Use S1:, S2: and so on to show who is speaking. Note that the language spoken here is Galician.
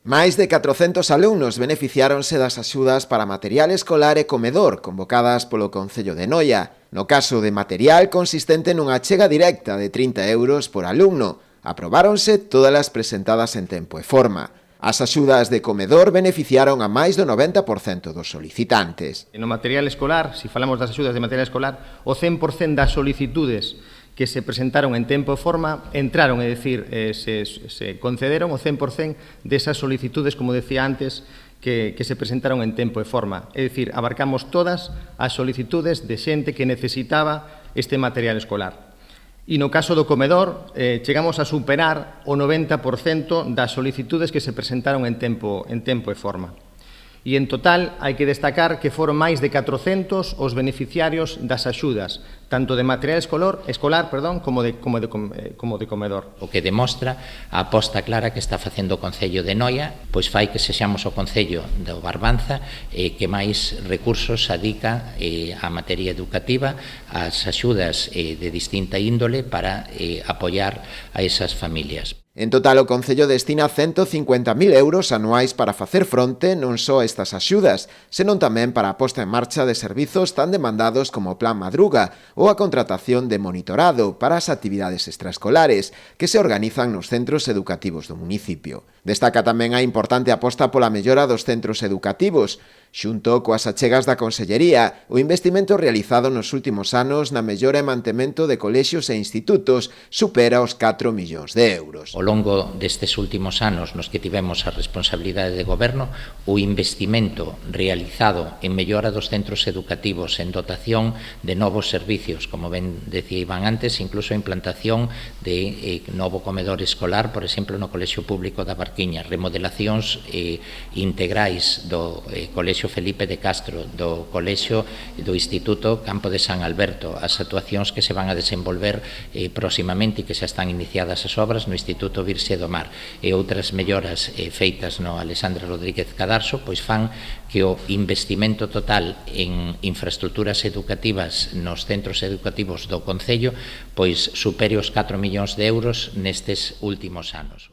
S1: Máis de 400 alumnos beneficiáronse das axudas para material escolar e comedor convocadas polo Concello de Noia. No caso de material consistente nunha achega directa de 30 euros por alumno. Aprobáronse todas as presentadas en tempo e forma. As axudas de comedor beneficiaron a máis do 90% dos solicitantes.
S2: No material escolar, se falamos das axudas de material escolar, o 100% das solicitudes que se presentaron en tempo e forma entraron, é dicir, se concederon o 100% desas solicitudes, como decía antes, que se presentaron en tempo e forma. É dicir, abarcamos todas as solicitudes de xente que necesitaba este material escolar. E no caso do comedor, chegamos a superar o 90% das solicitudes que se presentaron en tempo e forma. E en total hai que destacar que foron máis de 400 os beneficiarios das axudas, tanto de material escolar como de comedor.
S3: O que demostra a aposta clara que está facendo o Concello de Noia, pois fai que sexamos o Concello do Barbanza que máis recursos adica á materia educativa, ás axudas de distinta índole para apoiar a esas familias.
S1: En total, o Concello destina 150.000 euros anuais para facer fronte non só a estas axudas, senón tamén para a posta en marcha de servizos tan demandados como o Plan Madruga ou a contratación de monitorado para as actividades extraescolares que se organizan nos centros educativos do municipio. Destaca tamén a importante aposta pola mellora dos centros educativos, xunto coas achegas da Consellería, o investimento realizado nos últimos anos na mellora e mantemento de colexios e institutos supera os 4 millóns de euros.
S3: Ao longo destes últimos anos nos que tivemos a responsabilidade de goberno, o investimento realizado en mellora dos centros educativos, en dotación de novos servicios, como ben decía Iván antes, incluso a implantación de novo comedor escolar, por exemplo, no Colexio Público da Barquiña, remodelacións integrais do Colexio Felipe de Castro, do Colexio do Instituto Campo de San Alberto, as actuacións que se van a desenvolver próximamente e que xa están iniciadas as obras no Instituto Virxe do Mar e outras melloras feitas no Alexandre Rodríguez Cadarso, pois fan que o investimento total en infraestructuras educativas nos centros educativos do Concello pois supere os 4 millóns de euros nestes últimos anos.